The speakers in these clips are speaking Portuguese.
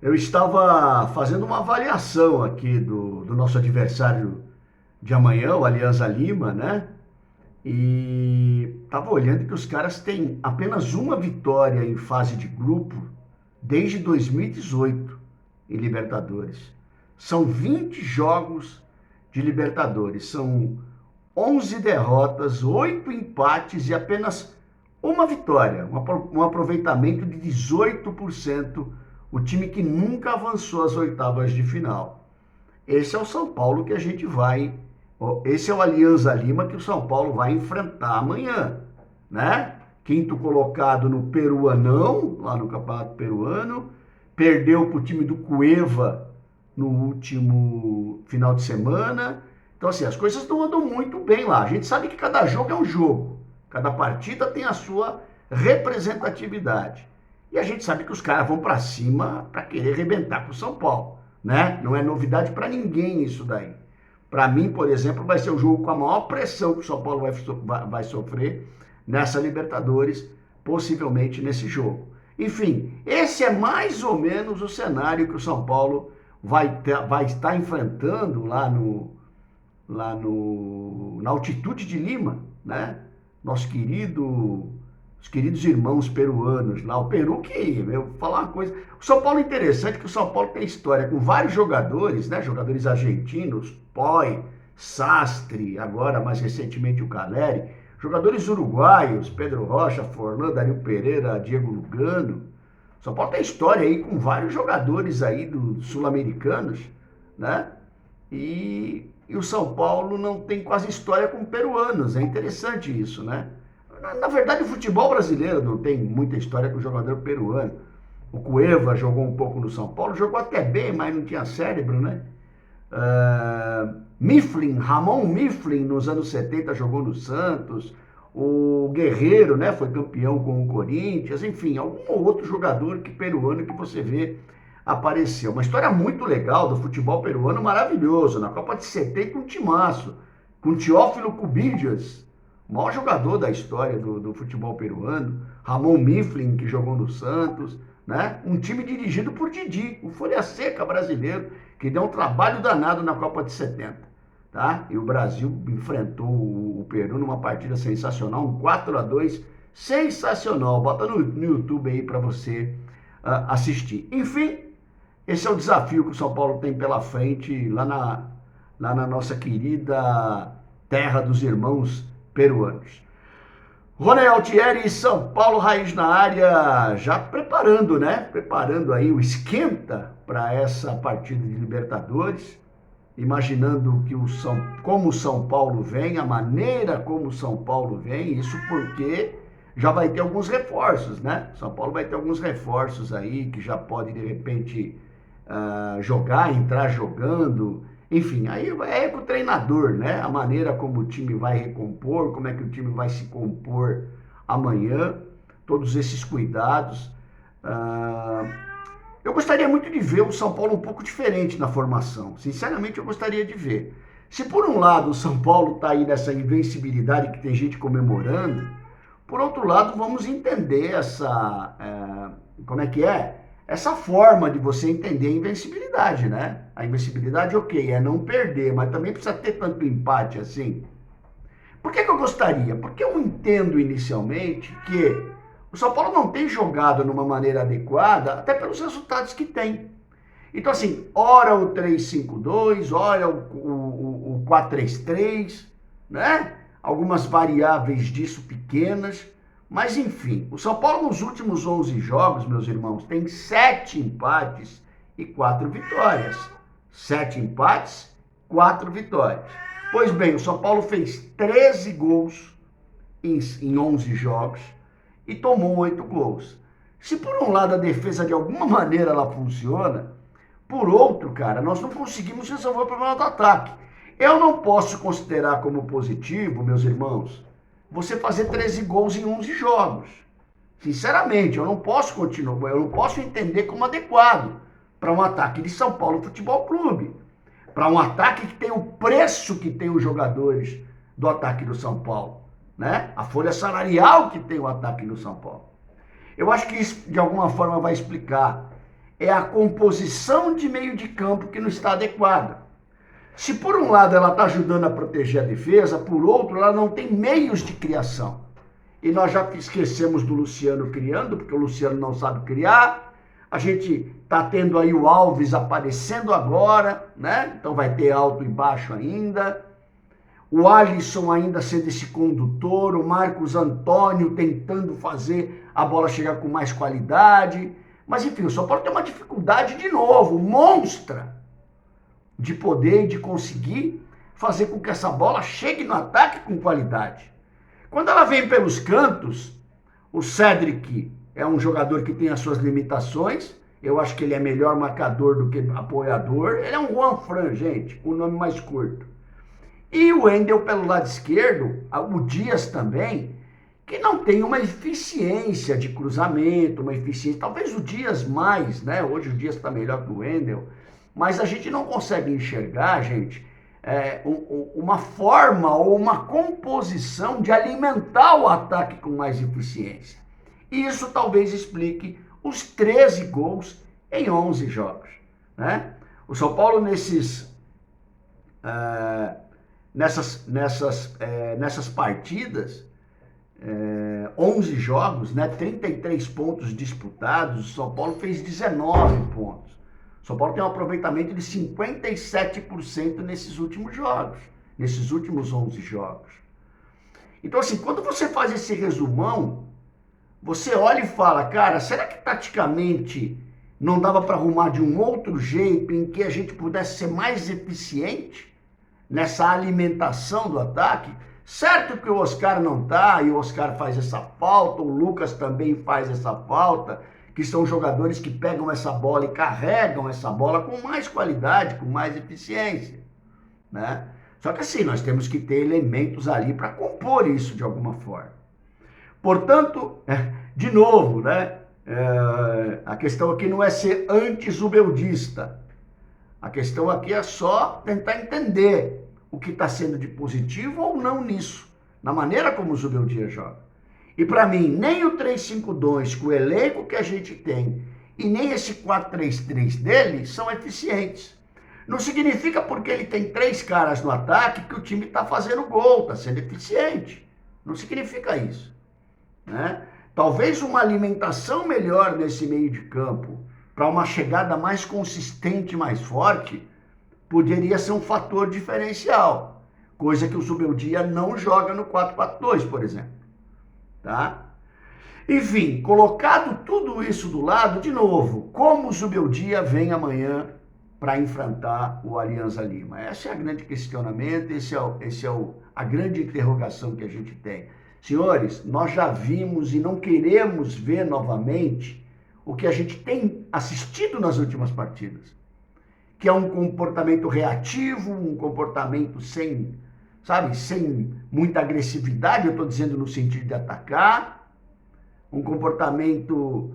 Eu estava fazendo uma avaliação aqui do nosso adversário de amanhã, o Alianza Lima, né? E estava olhando que os caras têm apenas uma vitória em fase de grupo desde 2018 em Libertadores. São 20 jogos de Libertadores, são 11 derrotas, 8 empates e apenas uma vitória, um aproveitamento de 18%, o time que nunca avançou às oitavas de final. Esse é o São Paulo que a gente vai, esse é o Alianza Lima que o São Paulo vai enfrentar amanhã, né? Quinto colocado no Peruanão, lá no Campeonato Peruano, perdeu para o time do Cueva no último final de semana. Então, assim, as coisas não andam muito bem lá. A gente sabe que cada jogo é um jogo, cada partida tem a sua representatividade. E a gente sabe que os caras vão para cima para querer arrebentar com o São Paulo, né? Não é novidade para ninguém isso daí. Para mim, por exemplo, vai ser o jogo com a maior pressão que o São Paulo vai sofrer nessa Libertadores, possivelmente nesse jogo. Enfim, esse é mais ou menos o cenário que o São Paulo vai estar enfrentando na altitude de Lima, né? Nosso querido, os queridos irmãos peruanos lá, o Peru que, eu vou falar uma coisa, o São Paulo é interessante que o São Paulo tem história com vários jogadores, né? Jogadores argentinos, Poi, Sastre, agora mais recentemente o Caleri, jogadores uruguaios, Pedro Rocha, Forlan, Dario Pereira, Diego Lugano. O São Paulo tem história aí com vários jogadores aí dos sul-americanos, né? E o São Paulo não tem quase história com peruanos. É interessante isso, né? Na verdade, o futebol brasileiro não tem muita história com o jogador peruano. O Cueva jogou um pouco no São Paulo, jogou até bem, mas não tinha cérebro, né? Mifflin, Ramon Mifflin, nos anos 70 jogou no Santos. O Guerreiro, né, foi campeão com o Corinthians. Enfim, algum outro jogador peruano que você vê apareceu. Uma história muito legal do futebol peruano, maravilhoso. Na Copa de 70, um timaço, com Teófilo Cubillas, o maior jogador da história do futebol peruano. Ramon Mifflin, que jogou no Santos, né? Um time dirigido por Didi, o Folha Seca brasileiro, que deu um trabalho danado na Copa de 70. Tá? E o Brasil enfrentou o Peru numa partida sensacional, um 4-2, sensacional. Bota no YouTube aí para você assistir. Enfim, esse é o desafio que o São Paulo tem pela frente lá na nossa querida terra dos irmãos peruanos. Rony Altieri, São Paulo, Raiz na área, já preparando, né? Preparando aí o esquenta para essa partida de Libertadores, imaginando como o São Paulo vem, a maneira como o São Paulo vem, isso porque já vai ter alguns reforços, né? São Paulo vai ter alguns reforços aí que já pode, de repente, entrar jogando. Enfim, aí é com o treinador, né? A maneira como o time vai recompor, como é que o time vai se compor amanhã, todos esses cuidados. Eu gostaria muito de ver o São Paulo um pouco diferente na formação. Sinceramente, eu gostaria de ver. Se por um lado o São Paulo está aí nessa invencibilidade que tem gente comemorando, por outro lado, vamos entender como é que é? Essa forma de você entender a invencibilidade, né? A invencibilidade, ok, é não perder, mas também precisa ter tanto empate assim. Por que eu gostaria? Porque eu entendo inicialmente que o São Paulo não tem jogado numa maneira adequada, até pelos resultados que tem. Então, assim, ora o 3-5-2, ora o 4-3-3, né? Algumas variáveis disso pequenas. Mas, enfim, o São Paulo nos últimos 11 jogos, meus irmãos, tem 7 empates e 4 vitórias. 7 empates, 4 vitórias. Pois bem, o São Paulo fez 13 gols em 11 jogos e tomou 8 gols. Se por um lado a defesa de alguma maneira ela funciona, por outro, cara, nós não conseguimos resolver o problema do ataque. Eu não posso considerar como positivo, meus irmãos, você fazer 13 gols em 11 jogos. Sinceramente, eu não posso continuar, eu não posso entender como adequado para um ataque de São Paulo Futebol Clube. Para um ataque que tem o preço que tem os jogadores do ataque do São Paulo, né? A folha salarial que tem o ataque do São Paulo. Eu acho que isso, de alguma forma, vai explicar é a composição de meio de campo que não está adequada. Se por um lado ela está ajudando a proteger a defesa, por outro ela não tem meios de criação. E nós já esquecemos do Luciano criando, porque o Luciano não sabe criar. A gente está tendo aí o Alves aparecendo agora, né? Então vai ter alto e baixo ainda. O Alisson ainda sendo esse condutor, o Marcos Antônio tentando fazer a bola chegar com mais qualidade. Mas enfim, o São Paulo tem uma dificuldade de novo, monstra, de poder e de conseguir fazer com que essa bola chegue no ataque com qualidade. Quando ela vem pelos cantos, o Cédric é um jogador que tem as suas limitações. Eu acho que ele é melhor marcador do que apoiador. Ele é um Juanfran, gente, com o nome mais curto. E o Wendel pelo lado esquerdo, o Dias também, que não tem uma eficiência de cruzamento, uma eficiência, talvez o Dias mais, né? Hoje o Dias está melhor que o Wendel, mas a gente não consegue enxergar, gente, uma forma ou uma composição de alimentar o ataque com mais eficiência. E isso talvez explique os 13 gols em 11 jogos, né? O São Paulo nessas partidas, 11 jogos, né, 33 pontos disputados, o São Paulo fez 19 pontos. O São Paulo tem um aproveitamento de 57% nesses últimos jogos, nesses últimos 11 jogos. Então, assim, quando você faz esse resumão, você olha e fala, cara, será que taticamente não dava para arrumar de um outro jeito em que a gente pudesse ser mais eficiente nessa alimentação do ataque? Certo que o Oscar não tá, e o Oscar faz essa falta, o Lucas também faz essa falta, que são jogadores que pegam essa bola e carregam essa bola com mais qualidade, com mais eficiência, né? Só que assim, nós temos que ter elementos ali para compor isso de alguma forma. Portanto, de novo, né? A questão aqui não é ser anti-zubeldista. A questão aqui é só tentar entender o que está sendo de positivo ou não nisso, na maneira como o Zubeldia joga. E para mim, nem o 3-5-2, com o elenco que a gente tem, e nem esse 4-3-3 dele são eficientes. Não significa porque ele tem 3 caras no ataque que o time está fazendo gol, está sendo eficiente. Não significa isso, né? Talvez uma alimentação melhor nesse meio de campo, para uma chegada mais consistente, mais forte, poderia ser um fator diferencial, coisa que o Zubeldia não joga no 4-4-2, por exemplo, tá? Enfim, colocado tudo isso do lado, de novo, como o Zubeldia vem amanhã para enfrentar o Alianza Lima? Esse é o grande questionamento, a grande interrogação que a gente tem. Senhores, nós já vimos e não queremos ver novamente o que a gente tem assistido nas últimas partidas, que é um comportamento reativo, um comportamento sem muita agressividade, eu estou dizendo no sentido de atacar, um comportamento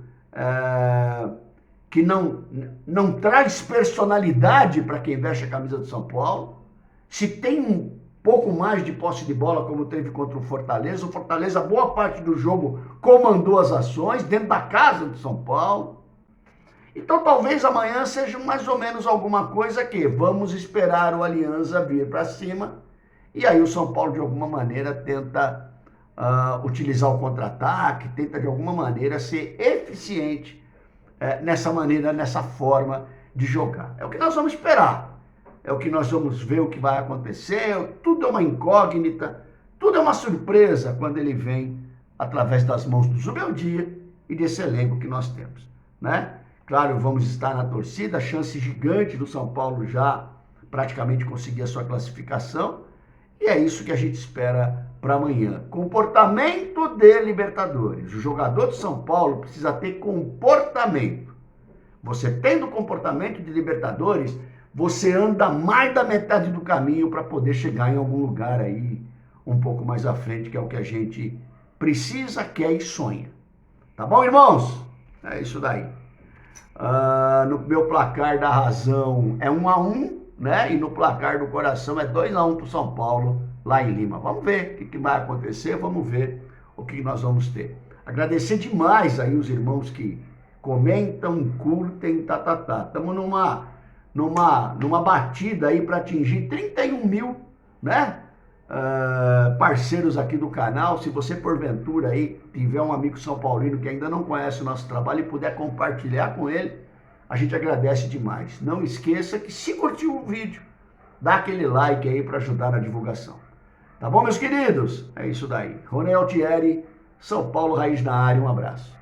que não traz personalidade para quem veste a camisa do São Paulo. Se tem um pouco mais de posse de bola, como teve contra o Fortaleza, boa parte do jogo comandou as ações dentro da casa do São Paulo. Então talvez amanhã seja mais ou menos alguma coisa que vamos esperar o Alianza vir para cima, e aí o São Paulo de alguma maneira tenta utilizar o contra-ataque, tenta de alguma maneira ser eficiente nessa forma de jogar. É o que nós vamos esperar. É o que nós vamos ver, o que vai acontecer. Tudo é uma incógnita, tudo é uma surpresa quando ele vem através das mãos do Zubeldia e desse elenco que nós temos, né? Claro, vamos estar na torcida, chance gigante do São Paulo já praticamente conseguir a sua classificação, e é isso que a gente espera para amanhã. Comportamento de Libertadores. O jogador de São Paulo precisa ter comportamento. Você tendo comportamento de Libertadores, você anda mais da metade do caminho para poder chegar em algum lugar aí um pouco mais à frente, que é o que a gente precisa, quer e sonha. Tá bom, irmãos? É isso daí. No meu placar da razão é 1-1, né? E no placar do coração é 2-1 para o São Paulo, lá em Lima. Vamos ver o que vai acontecer, vamos ver o que nós vamos ter. Agradecer demais aí os irmãos que comentam, curtem, Estamos numa batida aí para atingir 31 mil, né? Parceiros aqui do canal. Se você porventura aí tiver um amigo São Paulino que ainda não conhece o nosso trabalho e puder compartilhar com ele, a gente agradece demais. Não esqueça que se curtiu o vídeo, dá aquele like aí para ajudar na divulgação. Tá bom, meus queridos? É isso daí. Rony Altieri, São Paulo Raiz na área. Um abraço.